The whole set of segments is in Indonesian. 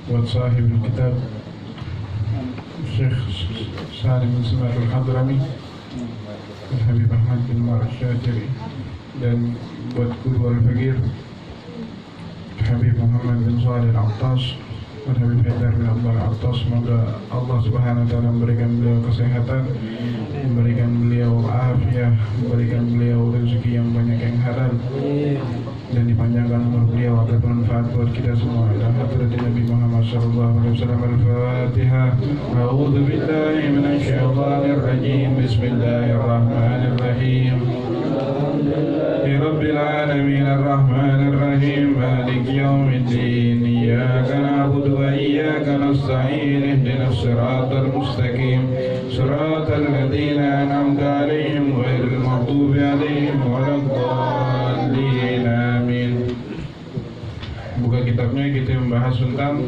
وصاحب الكتاب الشيخ سالم بن سماح الحضرمي, Habib Ahmad bin Umar Syatiri, dan buat guru al-fakir Habib Muhammad bin Shalih Al-Attas dan Habib Haidar bin Abdul Al-Attas. Semoga Allah Subhanahu wa taala memberikan beliau kesehatan, memberikan beliau afiah, memberikan beliau rezeki yang banyak yang halal, dan dipanjangkan umur beliau agar bermanfaat buat kita semua. Dan hadrat Nabi Muhammad sallallahu alaihi wasallam. Al-Fatihah. A'udzu billahi minasyaitonir rajim. Bismillahirrahmanirrahim. Rabbil alamin arrahmanir rahim maliki yaumiddin iyyaka na'budu wa iyyaka nasta'in ihdinas siratal mustaqim siratal ladzina an'amta 'alaihim ghairil maghdubi 'alaihim waladdallin. Amin. Buka kitabnya, kita membahas tentang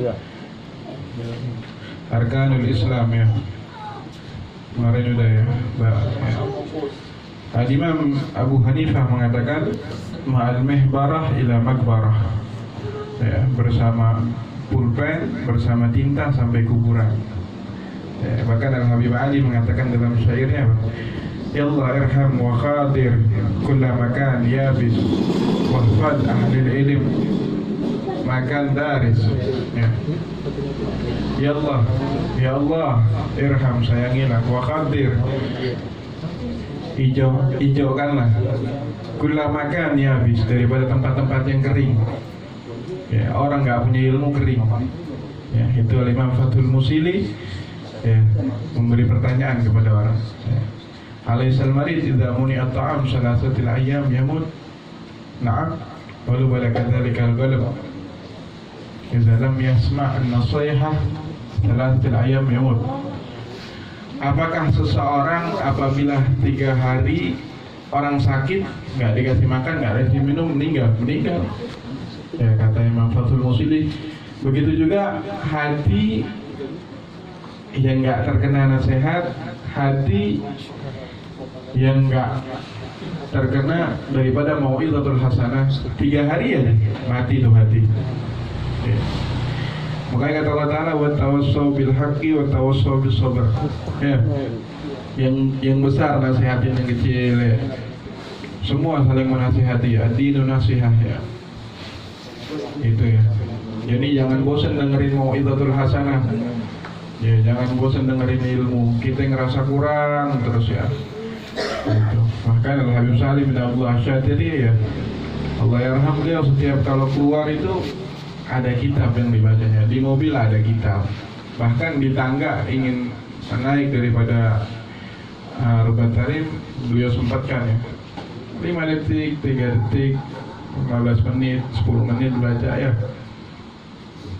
Arkanul Islam ya. Kemarin udah ya, Al-Imam Abu Hanifah mengatakan ma'al mihbarah ila makbarah ya, bersama pulpen, bersama tinta sampai kuburan ya. Bahkan Al-Habib Ali mengatakan dalam syairnya, Yallah irham wa khadir kulla makan yabis wahfad ahlil ilim makan daris ya. Yallah, ya Allah irham, sayangilah, wa khadir, hijaukanlah, kulla makan yabis, daripada tempat-tempat yang kering ya. Orang nggak punya ilmu kering ya. Itu Imam Fathul Musili ya, memberi pertanyaan kepada orang ya. Alaisal marid idza muni'a ta'am salasatil ayyam yamut. Na'am, walau bala kadzalikal qalb idza lam yasma' an-nasihah salasatil ayyam yamut. Apakah seseorang apabila 3 hari orang sakit, nggak dikasih makan, nggak dikasih minum, meninggal ya, kata Imam Fathul Musili. Begitu juga hati yang nggak terkena nasihat, hati yang nggak terkena daripada mau'izatul hasanah, 3 hari ya mati itu hati ya. Makanya kata Allah Ta'ala, wa tawassaw bil haqqi wa tawassaw bis sabr ya. Yang besar nasihatin yang kecil ya. Semua saling menasihati ya. Ad-dinu nasihah ya. Itu ya. Jadi jangan bosan dengerin mau'izatul hasanah ya, jangan bosan dengerin ilmu. Kita ngerasa kurang terus ya gitu. Bahkan Al-Habib Salim bin Abdullah Syatiri ya, Allah yarham beliau, setiap kalau keluar itu ada kitab yang dibacanya, di mobil ada kitab, bahkan di tangga ingin naik daripada Rubat Tarim, beliau sempatkan ya 5 detik, 3 detik, 15 menit, 10 menit baca ya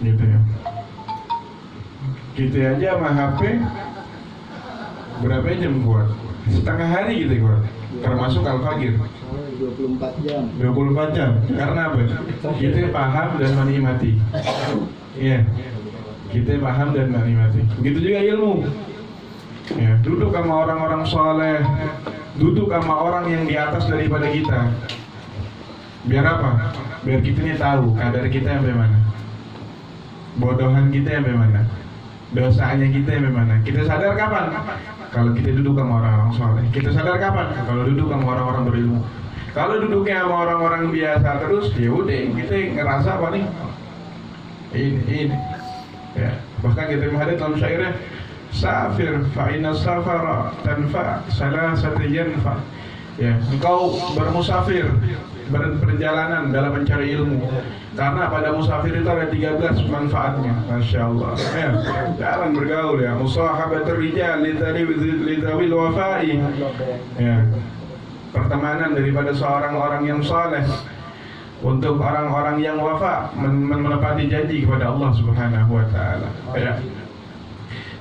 gitu ya. Kita aja sama HP berapa jam kuat? Setengah hari gitu kuat, termasuk Al-Fajr 24 jam. 24 jam. Karena apa? Kita paham dan menikmati. Iya. Kita paham dan menikmati. Begitu juga ilmu. Ya, duduk sama orang-orang soleh, duduk sama orang yang di atas daripada kita. Biar apa? Biar kita ini tahu kadar kita yang bagaimana, bodohan kita yang bagaimana, dosanya kita yang bagaimana. Kita sadar kapan? Kalau kita duduk sama orang-orang soleh. Kita sadar kapan? Kalau duduk sama orang-orang berilmu. Kalau duduknya sama orang-orang biasa terus, ya udah kita ngerasa apa nih? Ini. Ya, bahkan kita menghadap dalam syairnya, safir fa inna safara tanfa salasati yanfa. Ya, engkau bermusafir, berperjalanan dalam mencari ilmu. Karena pada musafir itu ada 13 manfaatnya. Masya Allah ya, jalan bergaul ya, musahabatul rijal lidawil wafai ya, pertemanan daripada seorang orang yang saleh untuk orang-orang yang wafa, menepati janji kepada Allah Subhanahu wa taala ya.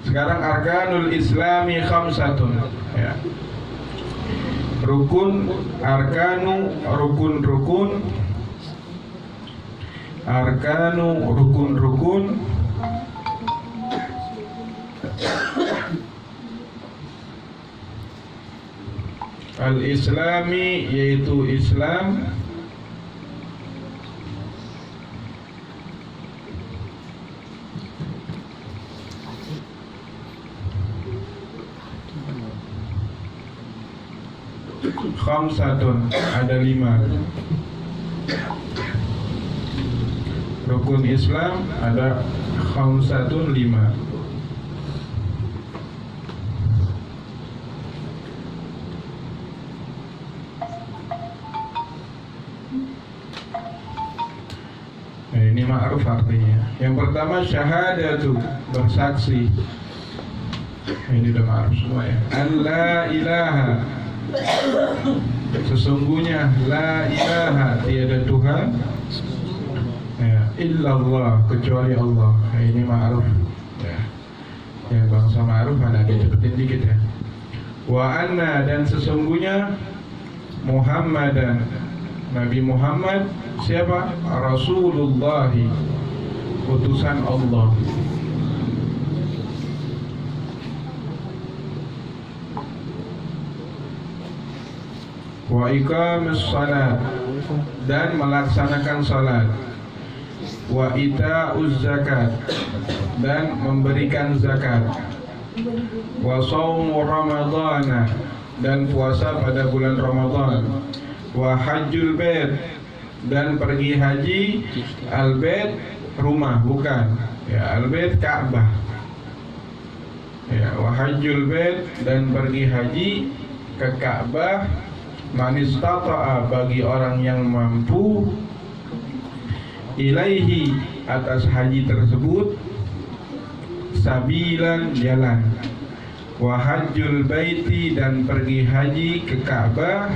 Sekarang arkanul islami khamsatun ya. Rukun, arkanu, rukun-rukun, arkanu, rukun-rukun, al-islami yaitu Islam, khamsatun, ada 5. Rukun Islam ada khamsatun, 5. Nah, ini ma'ruf artinya. Yang pertama syahadatu, bersaksi. Ini udah ma'ruf semua ya. Alla ilaha, sesungguhnya la ilaha, tiada Tuhan ya, illallah, kecuali Allah. Nah, ini ma'ruf ya. Yang bangsa ma'ruf ada cepetin dikit ya. Wa anna, dan sesungguhnya Muhammadan, Nabi Muhammad siapa? Rasulullah, utusan Allah. Wa iqamis salat, dan melaksanakan salat. Wa ita'uz zakat, dan memberikan zakat. Wa shaumu ramadhana, dan puasa pada bulan Ramadan. Wa hajjul bait, dan pergi haji. Al-bait rumah, bukan ya, al-bait Ka'bah ya. Wa hajjul bait, dan pergi haji ke Ka'bah. Man istata'a, bagi orang yang mampu. Ilaihi, atas haji tersebut. Sabilan, jalan. Wa hajjul baiti, dan pergi haji ke Ka'bah.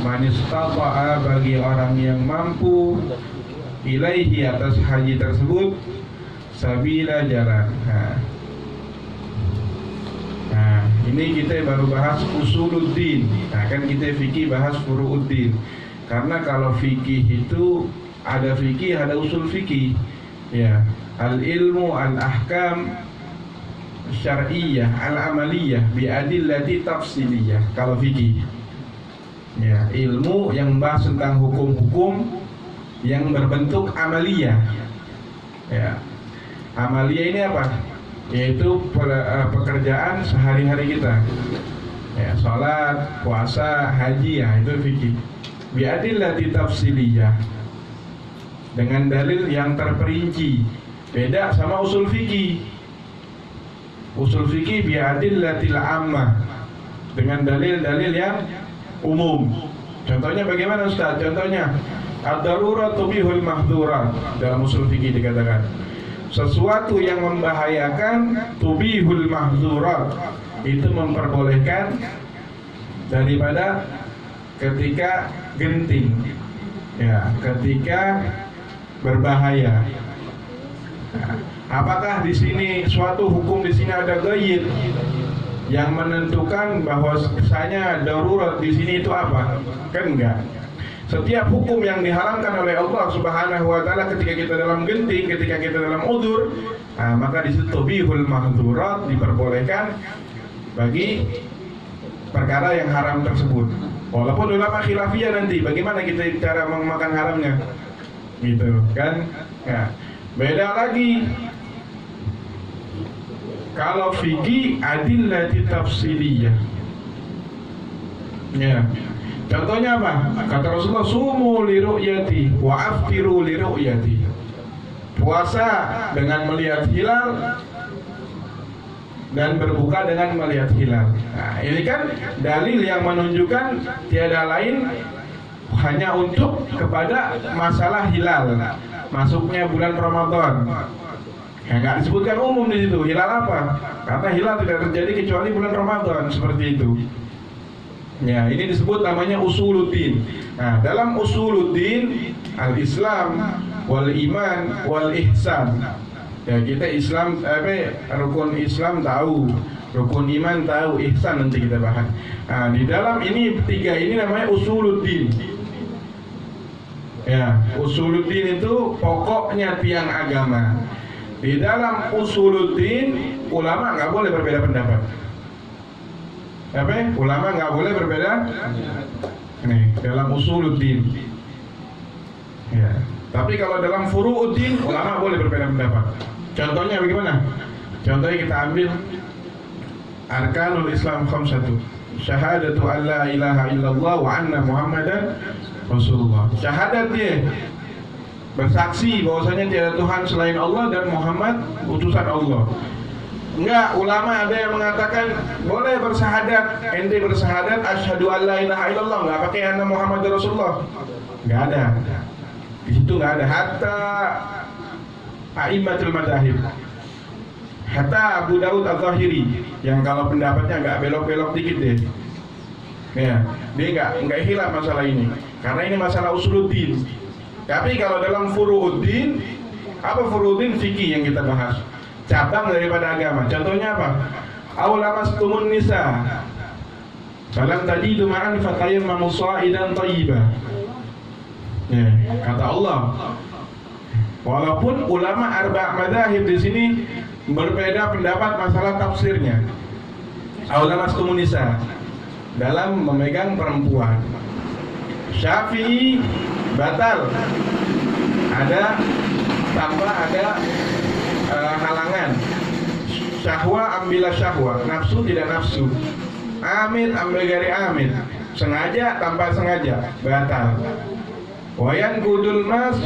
Man istata'a, bagi orang yang mampu. Ilaihi, atas haji tersebut. Sabila, jalan. Nah, ini kita baru bahas usuluddin. Nah, kan kita fikih bahas furu'uddin. Karena kalau fikih itu ada fikih, ada usul fikih. Ya, al-ilmu, al-ahkam syar'iyyah, al-amaliyah bi adillati tafsiliyah. Kalau fikih ya, ilmu yang membahas tentang hukum-hukum yang berbentuk amaliyah. Ya, amaliyah ini apa? Yaitu pekerjaan sehari-hari kita ya, sholat, puasa, haji ya, itu fikih. Biadillati tafsiliyah, dengan dalil yang terperinci. Beda sama usul fikih. Usul fikih biadillatil ammah, dengan dalil-dalil yang umum. Contohnya bagaimana Ustaz? Contohnya ad-darurat tubihul mahdurat. Dalam usul fikih dikatakan sesuatu yang membahayakan, tubihul mahzurat, itu memperbolehkan daripada ketika genting ya, ketika berbahaya. Nah, apakah di sini suatu hukum di sini ada ghaib yang menentukan bahwa misalnya darurat di sini itu apa? Kan enggak. Setiap hukum yang diharamkan oleh Allah Subhanahu wa taala ketika kita dalam genting, ketika kita dalam udzur, nah, maka di situ tubihul mahdurat, diperbolehkan bagi perkara yang haram tersebut. Walaupun ulama khilafiyah nanti bagaimana kita cara memakan haramnya. Gitu kan? Ya. Beda lagi kalau fikih adillati tafsiliyah. Ya. Contohnya apa? Kata Rasulullah, sumu li ru'yati wa aftiru li ru'yati. Puasa dengan melihat hilal dan berbuka dengan melihat hilal. Nah, ini kan dalil yang menunjukkan tiada lain hanya untuk kepada masalah hilal, masuknya bulan Ramadan. Ya, nggak disebutkan umum di situ. Hilal apa? Karena hilal tidak terjadi kecuali bulan Ramadan, seperti itu. Ya, ini disebut namanya usuluddin. Nah, dalam usuluddin al-Islam wal iman wal ihsan. Ya, kita Islam rukun Islam tahu, rukun iman tahu, ihsan nanti kita bahas. Nah, di dalam ini tiga ini namanya usuluddin. Ya, usuluddin itu pokoknya tiang agama. Di dalam usuluddin ulama nggak boleh berbeda pendapat. Ulama nggak boleh berbeda. Nih, dalam usuluddin. Ya. Tapi kalau dalam furu'uddin ulama boleh berbeda pendapat. Contohnya bagaimana? Contohnya kita ambil arkanul Islam khamsatu. syahadatu an la ilaha illallah wa anna Muhammadan Rasulullah. Syahadat dia bersaksi bahwasanya tiada Tuhan selain Allah dan Muhammad utusan Allah. Enggak, ulama ada yang mengatakan boleh bersahadat, ente bersahadat asyhadu an la ilaha illallah, enggak pakai anna Muhammad Rasulullah. Enggak ada. Di situ enggak ada. Hatta a'immatul madzahib. Hatta Abu Daud Al-Zahiri yang kalau pendapatnya enggak belok-belok dikit deh. Ya, dia enggak hilaf masalah ini. Karena ini masalah usuluddin. Tapi kalau dalam furu'uddin, apa furu'uddin? Fikih yang kita bahas. Cabang daripada agama. Contohnya apa? Aulamastumun nisa. Falam tajidu ma'an fatayammamu sha'idan thayyiban. Ya, kata Allah. Walaupun ulama arba' madzahib di sini berbeda pendapat masalah tafsirnya. Aulamastumun nisa dalam memegang perempuan. Syafi'i batal. Ada tanpa ada halangan. Syahwa ambillah syahwa, nafsu tidak nafsu. Amir ambil dari amir, sengaja tanpa sengaja batal. Wayan kudul mas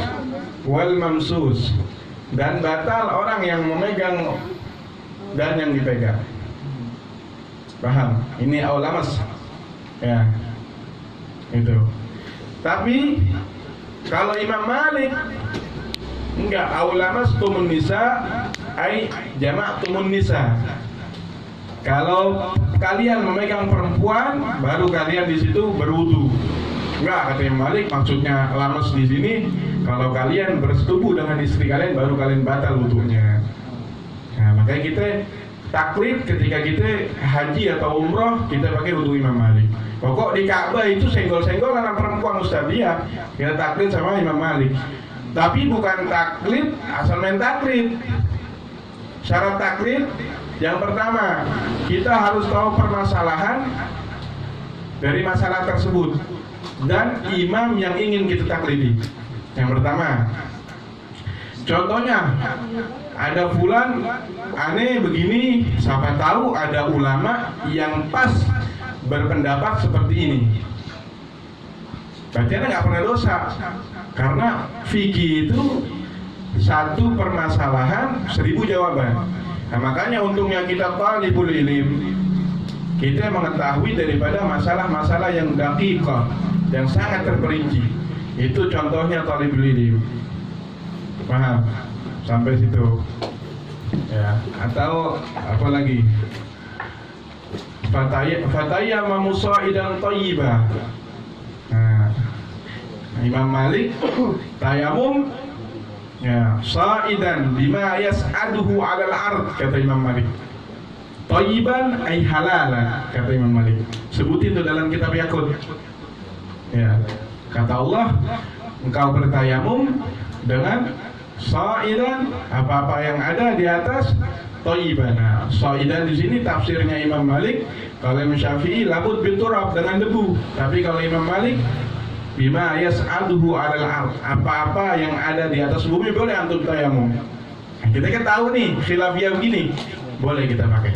wal mamsus, dan batal orang yang memegang dan yang dipegang. Paham? Ini aulamas. Ya. Itu. Tapi kalau Imam Malik enggak, aulamastumun nisa ai jama'tumun nisa. Kalau kalian memegang perempuan, baru kalian di situ berwudu. Enggak, kata Imam Malik, maksudnya lamas di sini kalau kalian bersetubuh dengan istri kalian baru kalian batal wudunya. Nah, makanya kita taklid ketika kita haji atau umroh, kita pakai wudu Imam Malik. Pokok di Ka'bah itu senggol-senggol anak perempuan Ustaz, dia kita taklid sama Imam Malik. Tapi bukan taklid asal main taklid. Syarat taklid yang pertama, kita harus tahu permasalahan dari masalah tersebut dan imam yang ingin kita taklidi. Yang pertama, contohnya ada fulan aneh begini, siapa tahu ada ulama yang pas berpendapat seperti ini. Berarti anda nggak pernah dosa. Karena fikih itu satu permasalahan 1000 jawaban. Nah, makanya untungnya kita talibul ilm, kita mengetahui daripada masalah-masalah yang daqiqah, yang sangat terperinci. Itu contohnya talibul ilm. Paham? Sampai situ. Ya, atau apa lagi? Fataya mamusa'idan thayyibah. Nah, Imam Malik tayamum ya sa'idan bima yas'aduhu 'alal ard, kata Imam Malik. Thayyiban ay halalan, kata Imam Malik. Sebutin itu dalam kitab Yaqut. Ya, kata Allah, engkau bertayamum dengan sa'idan, apa-apa yang ada di atas thayyiban. Nah, sa'idan di sini tafsirnya Imam Malik. Kalau Imam Syafi'i labud biturab, dengan debu. Tapi kalau Imam Malik bima yas'aduhu 'alal ard, apa-apa yang ada di atas bumi boleh antum tayamum. Nah, kita kan tahu nih khilafiyah begini, boleh kita pakai.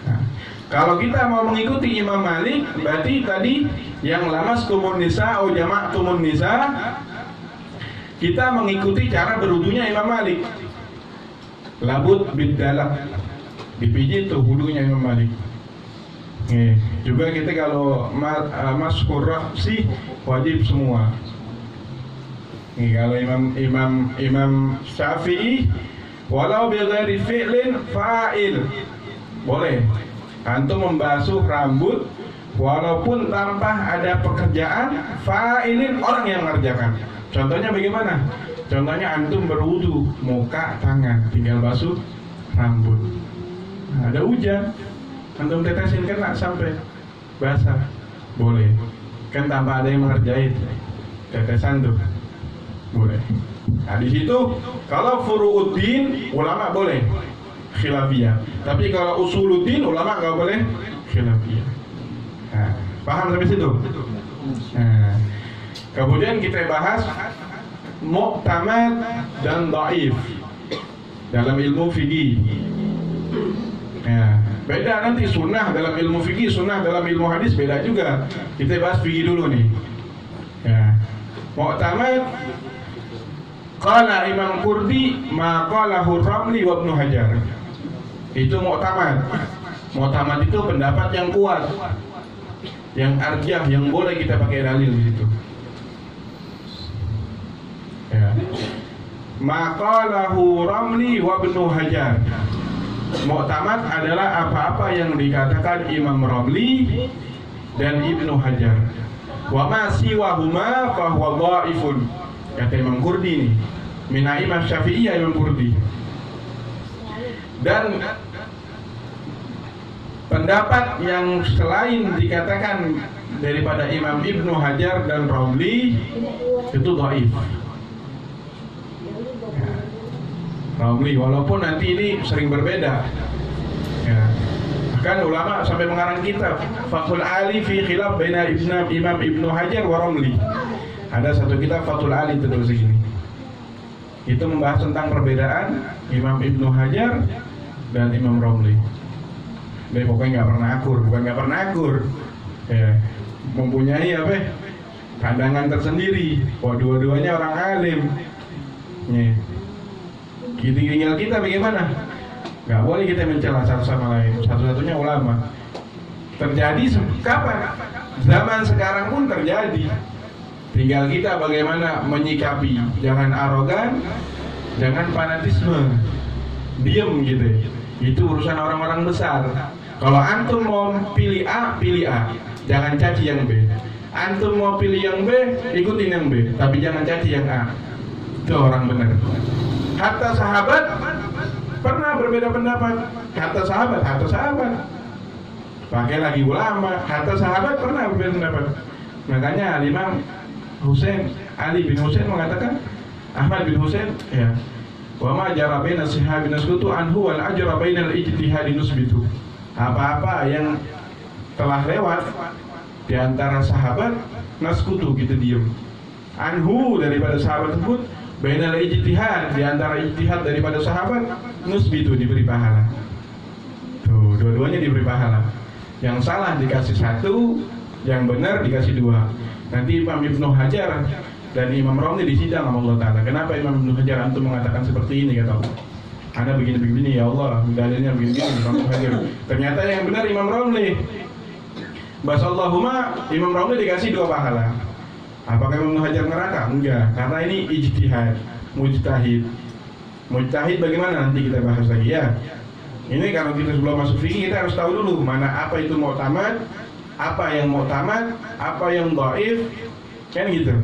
Nah, kalau kita mau mengikuti Imam Malik, berarti tadi yang lamastumun nisa atau jama'tumun nisa, kita mengikuti cara berwudunya Imam Malik. Labud bidalak, dipijit tuh wudunya Imam Malik. Juga kita kalau maskurah sih wajib semua. Kalau Imam Syafi'i walau bighairi fi'lin fa'il, boleh antum membasuh rambut walaupun tanpa ada pekerjaan, fa'ilin, orang yang mengerjakan. Contohnya bagaimana? Contohnya antum berwudu, muka, tangan, tinggal basuh rambut. Nah, ada hujan, antum tetesin kena sampai basah, boleh. Kan tanpa ada yang mengerjain, tetesan tuh, boleh. Nah di situ kalau furu'uddin ulama boleh khilafiyah, tapi kalau usuluddin ulama nggak boleh khilafiyah. Nah, paham sampai situ? Nah, kemudian kita bahas mu'tamad dan dhaif dalam ilmu fikih. Ya, Beda nanti sunnah dalam ilmu fikih, sunnah dalam ilmu hadis beda juga. Kita bahas fikih dulu nih. Ya. Mu'tamad qala Imam Qurdi ma qalahu Ramli wa Ibnu Hajar. Itu mu'tamad. Mu'tamad itu pendapat yang kuat, yang arjah, yang boleh kita pakai dalil di situ. Ya. Ma qalahu Ramli wa Ibnu Hajar. Mu'tamad adalah apa-apa yang dikatakan Imam Ramli dan Ibnu Hajar. Wa ma siwahuma fa huwa dhaifun. Kata Imam Qurdi nih. Min Imam Syafi'iyah Imam Qurdi. Dan pendapat yang selain dikatakan daripada Imam Ibnu Hajar dan Ramli itu dhaif. Ramli, walaupun nanti ini sering berbeda. Ya. Bahkan ulama sampai mengarang kitab Fathul Ali fi khilaf baina Imam Ibnu Hajar wa Ramli. Ada satu kitab Fathul Ali terus segini. Itu membahas tentang perbedaan Imam Ibnu Hajar dan Imam Ramli. Dia pokoknya nggak pernah akur, bukan nggak pernah akur. Ya. Mempunyai apa? Pandangan tersendiri. Wah, dua-duanya orang alim. Ya. Tinggal kita bagaimana? Gak boleh kita mencela satu sama lain. Satu-satunya ulama. Terjadi kapan? Zaman sekarang pun terjadi. Tinggal kita bagaimana menyikapi. Jangan arogan, jangan fanatisme. Diam gitu. Itu urusan orang-orang besar. Kalau antum mau pilih A, pilih A. Jangan caci yang B. Antum mau pilih yang B, ikutin yang B. Tapi jangan caci yang A. Itu orang benar. Hatta sahabat pernah berbeda pendapat. Hatta sahabat. Pakai lagi ulama. Hatta sahabat pernah berbeda pendapat. Makanya Imam Husain, Ali bin Husain mengatakan, Ahmad bin Husain, ya, wa ma jara baina sahabi nasqutu anhu wal ajra bainal ijtihadi nusbitu. Apa-apa yang telah lewat di antara sahabat, nasqutu, kita diam. Anhu, daripada sahabat tersebut, bainal ijtihad, di antara ijtihad daripada sahabat, nusbitu, diberi pahala. Tuh, dua-duanya diberi pahala. Yang salah dikasih satu, yang benar dikasih dua. Nanti Imam Ibnu Hajar dan Imam Ramli disidang sama Allah Ta'ala. Kenapa Imam Ibnu Hajar antum mengatakan seperti ini, kata Allah? Anda begini-begini, ya Allah, dalilnya begini-begini, Imam Hajar. Ternyata yang benar Imam Ramli. Basallahumma, Imam Ramli dikasih dua pahala. Apakah Imam Hajar neraka? Enggak, karena ini ijtihad, mujtahid. Mujtahid bagaimana nanti kita bahas lagi ya. Ini kalau kita sebelum masuk fikih kita harus tahu dulu mana apa itu mu'tamad, apa yang mu'tamad, apa yang dhaif, kan gitu.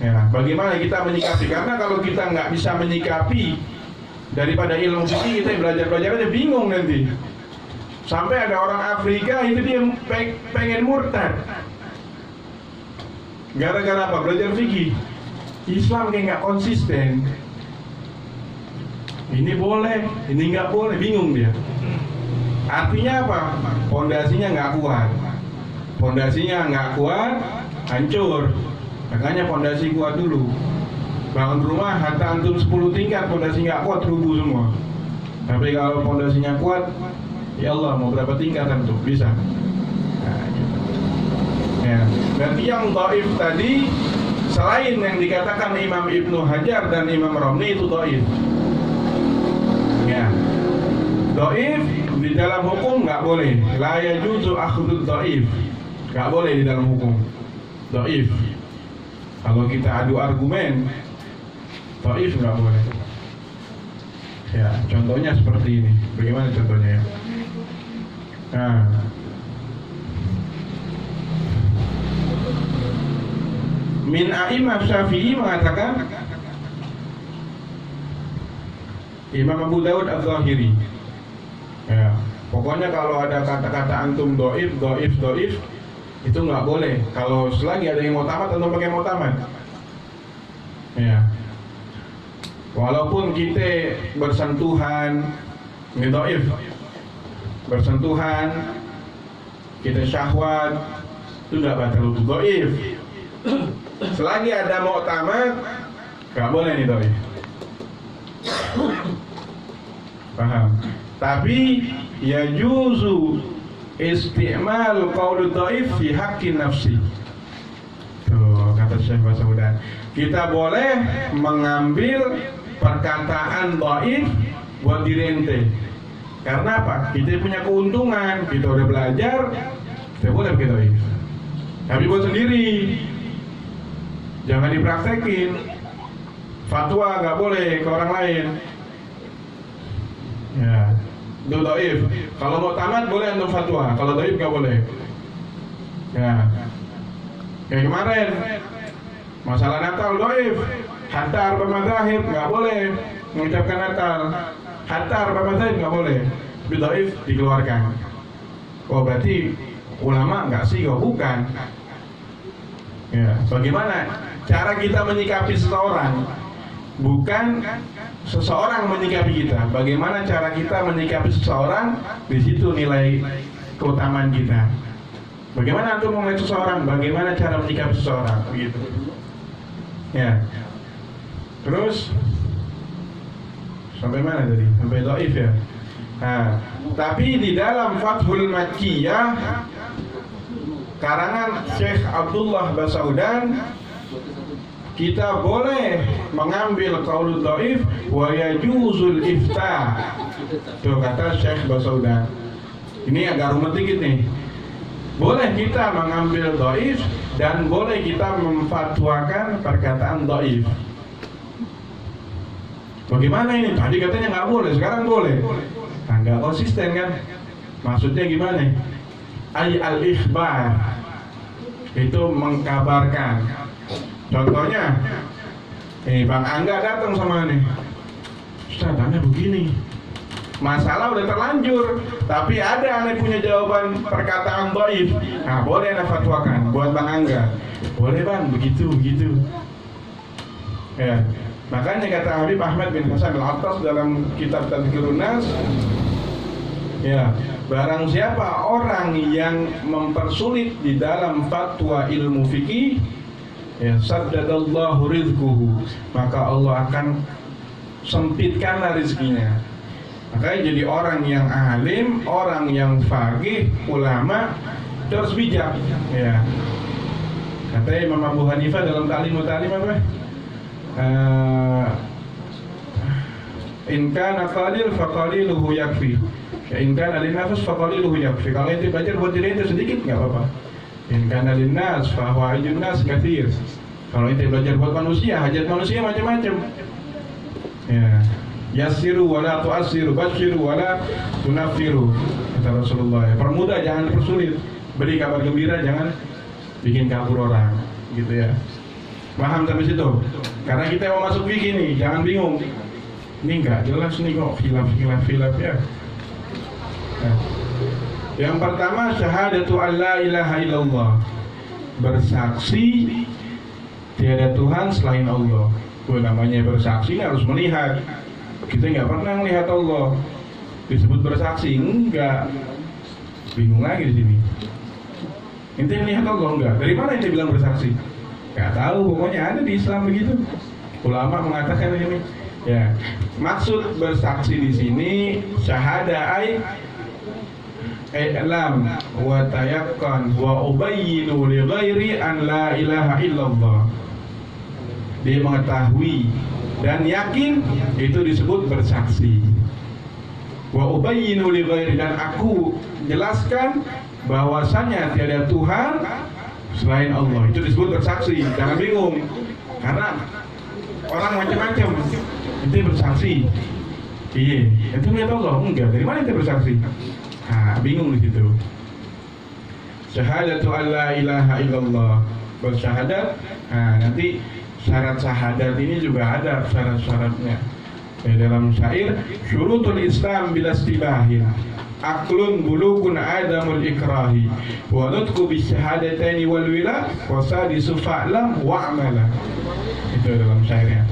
Ya, bagaimana kita menyikapi? Karena kalau kita nggak bisa menyikapi daripada ilmu fikih, kita belajar aja bingung nanti. Sampai ada orang Afrika itu dia pengen murtad. Gara-gara apa? Belajar fikih. Islam kayak nggak konsisten. Ini boleh, ini nggak boleh, bingung dia. Artinya apa? Pondasinya nggak kuat. Pondasinya nggak kuat, hancur. Makanya pondasi kuat dulu. Bangun rumah, hatta antum 10 tingkat, pondasi nggak kuat, rubuh semua. Tapi kalau pondasinya kuat, ya Allah, mau berapa tingkat antum? Bisa. Nah, gitu. Ya. Dan yang dhaif tadi, selain yang dikatakan Imam Ibnu Hajar dan Imam Ramli itu dhaif. Ya. Dhaif di dalam hukum nggak boleh. La yajuzu akhdud dhaif. Nggak boleh di dalam hukum. Dhaif. Kalau kita adu argumen, dhaif nggak boleh. Ya, contohnya seperti ini. Bagaimana contohnya ya? Nah, Min A'imah Syafi'i mengatakan, Imam Abu Dawud Al-Zahiri, ya, pokoknya kalau ada kata-kata antum doif, itu nggak boleh. Kalau selagi ada yang mau tamat, antum pakai mau tamat. Ya, walaupun kita bersentuhan, ini doif, bersentuhan, kita syahwat, itu nggak batal itu doif. Selagi ada mau tamat, nggak boleh nih doif. Paham? Tapi ya juzu istimal qaul dhaif fi haqqin nafsi. Tuh kata Syekh Basaudan. Kita boleh mengambil perkataan dhaif buat diri ente. Karena apa? Kita punya keuntungan, kita udah belajar, kita boleh pakai dhaif. Tapi buat sendiri, jangan dipraktekin. Fatwa nggak boleh ke orang lain. Ya, itu dhaif. Kalau mau tamat boleh antum fatwa, kalau dhaif nggak boleh. Ya, kayak kemarin masalah Natal dhaif. Hatta arba madzahib nggak boleh mengucapkan Natal. Hatta arba madzahib nggak boleh. Itu dhaif dikeluarkan. Oh berarti ulama nggak sih? Oh bukan. Ya, bagaimana cara kita menyikapi seseorang? Bukan seseorang menyikapi kita. Bagaimana cara kita menyikapi seseorang? Di situ nilai keutamaan kita. Bagaimana antum melihat seseorang? Bagaimana cara menyikapi seseorang? Begitu. Ya. Terus sampai mana tadi? Sampai dhaif ya. Nah, tapi di dalam Fathul Makkiyah karangan Syekh Abdullah Basaudan, kita boleh mengambil qaulul dhaif wa yajuzul ifta. Tuh kata Syekh Basaudan. Ini agak rumit dikit nih. Boleh kita mengambil dhaif dan boleh kita memfatwakan perkataan dhaif. Bagaimana ini? Tadi katanya nggak boleh, sekarang boleh. Nah, nggak konsisten kan? Maksudnya gimana? Al-ikhbar itu mengkabarkan. Contohnya, Bang Angga datang sama nih, Ustaz, aneh begini, masalah udah terlanjur, tapi ada aneh punya jawaban perkataan dhaif. Nah, boleh aneh fatwakan buat Bang Angga. Boleh bang, begitu. Ya, makanya kata Habib Ahmad bin Hasan Al-Attas dalam kitab Tadhkirun Nas, ya, barang siapa orang yang mempersulit di dalam fatwa ilmu fikih, ya, saddadallahu rizquhu, maka Allah akan sempitkanlah rezekinya. Makanya jadi orang yang alim, orang yang faqih, ulama, harus bijak. Ya. Kata Imam Abu Hanifah dalam Ta'lim apa? In kana qalil fa qaliluhu yakfi. In kana linnafs fa qaliluhu yakfi. Kalau ente belajar buat diri ente sedikit enggak apa-apa. In kana linnas fa huwa ajun nas katsir. Kalau ente belajar buat manusia, hajat manusia macam-macam. Ya. Yassiru wala tu'assiru, basyiru wala tunaffiru. Kata Rasulullah. Permudah, jangan persulit. Beri kabar gembira, jangan bikin kabur orang. Gitu ya. Paham sampai situ? Karena kita mau masuk fikih nih, jangan bingung. Ini enggak jelas nih kok khilaf ya. Nah. Yang pertama syahadatu alla ilaha illallah. Bersaksi tiada Tuhan selain Allah. Namanya bersaksi harus melihat. Kita nggak pernah melihat Allah. Disebut bersaksi enggak. Bingung lagi di sini. Ente melihat Allah enggak? Dari mana ente bilang bersaksi? Nggak tahu, pokoknya ada di Islam begitu. Ulama mengatakan ini. Ya, maksud bersaksi di sini syahada i'lam wa tayaqqan wa ubayyinu li ghairi an la ilaha illallah. Dia mengetahui dan yakin, itu disebut bersaksi. Wa ubayyinu li ghairi, dan aku jelaskan bahwasanya tiada Tuhan selain Allah. Itu disebut bersaksi. Jangan bingung, karena orang macam-macam. Ente bersaksi, iya, itu lihat Allah enggak? Dari mana ente bersaksi? Nah, bingung di situ. Syahadatu alla ilaha illallah, bersyahadat. Nah, nanti syarat syahadat ini juga ada syarat-syaratnya. Dalam syair, syurutul Islam bila istibahin, aklun bulugun adamul ikrahi, wa nutqu bisyahadataini wal wila, wa sadisu fa'lam wa amala. Itu dalam syairnya.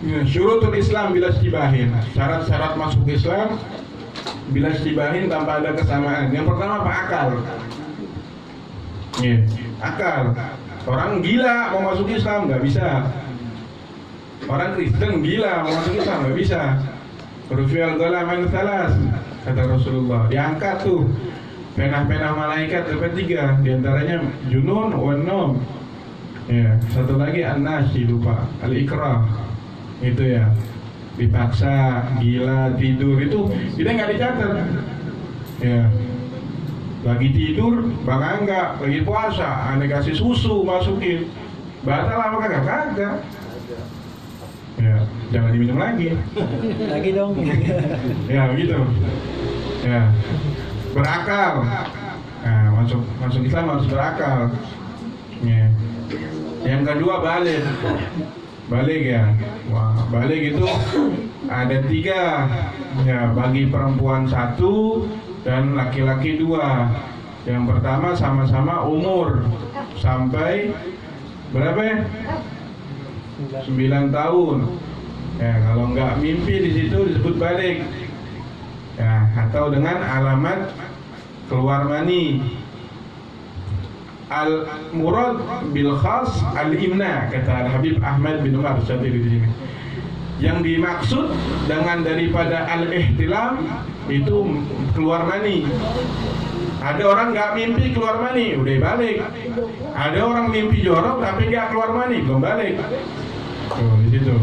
Syurutul Islam bila istibahin, syarat-syarat masuk Islam bila istibahin tanpa ada kesamaan. Yang pertama apa? Akal. Akal. Orang gila mau masuk Islam nggak bisa. Orang Kristen gila mau masuk Islam nggak bisa. Rufi'al qalam an thalas, kata Rasulullah. Diangkat tuh pena-pena malaikat dapat 3, diantaranya junun wan nom. Ya, satu lagi an-nasi, lupa, al-ikrah. Itu ya, dipaksa, gila, tidur, itu kita nggak dicatat. Ya, lagi tidur, bang enggak, lagi puasa, aneh kasih susu masukin, batal apa kagak? Ya, jangan diminum lagi. Lagi dong. Ya, begitu. Ya, berakal. Nah, masuk Islam harus berakal. Ya. Yang kedua balik ya. Wah, balik itu ada 3 ya, bagi perempuan 1 dan laki-laki 2. Yang pertama sama-sama umur sampai berapa ya? 9 tahun. Ya, kalau nggak mimpi di situ disebut balik. Ya, atau dengan alamat keluar mani. Al-murad bil khas al-imna, kata Habib Ahmad bin Umar Syatiri di sini. Yang dimaksud dengan daripada al-ihtilam itu keluar mani. Ada orang nggak mimpi keluar mani, udah balik. Ada orang mimpi jorok tapi nggak keluar mani, belum balik. Tuh di situ.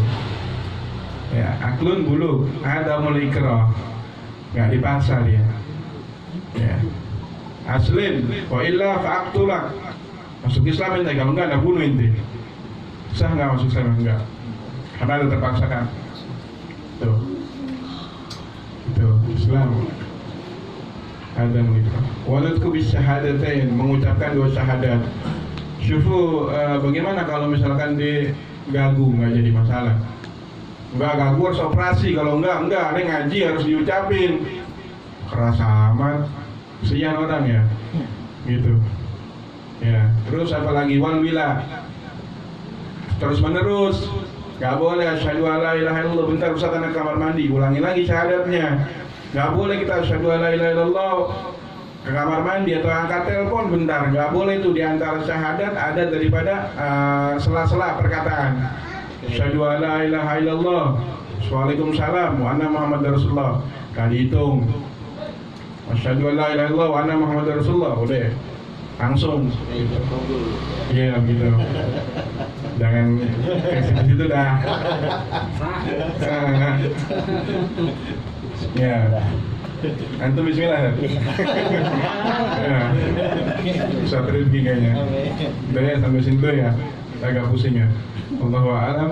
Ya, aklun bulu, ada mulai ikrah, nggak dipaksa dia. Ya. Aslim, wa illa fa'aktulak. Masuk Islam ente, kalau enggak ada bunuh ente. Sah nggak masuk Islam? Enggak, karena ada terpaksa kan. Tuh, itu Islam. Ada begitu. Waladku bisyahadatain, mengucapkan 2 syahadat. Syufu, bagaimana kalau misalkan di gagu, nggak jadi masalah. Enggak gagu harus operasi, kalau enggak, ada ngaji harus diucapin. Keras amat. Sekian orang ya, gitu. Ya, terus apalagi walwila, terus menerus, nggak boleh asyhadu alla ilaha illallah. Bentar Ustaz anak kamar mandi, ulangi lagi syahadatnya. Nggak boleh kita asyhadu alla ilaha illallah ke kamar mandi atau angkat telepon bentar, nggak boleh. Itu diantara syahadat ada daripada sela-sela perkataan. Asyhadu alla ilaha illallah, waalaikumsalam, wa anna Muhammadar Rasulullah. Kali hitung. Asyhadu an la ilaha illallah wa anna Muhammadar Rasulullah, udah langsung. Iya gitu. Jangan ke situ dah. Ya. Antum bismillah. Ya. Bisa rezeki kayaknya. Udah ya, sampai sini dulu ya. Agak pusing ya. Allahu a'lam.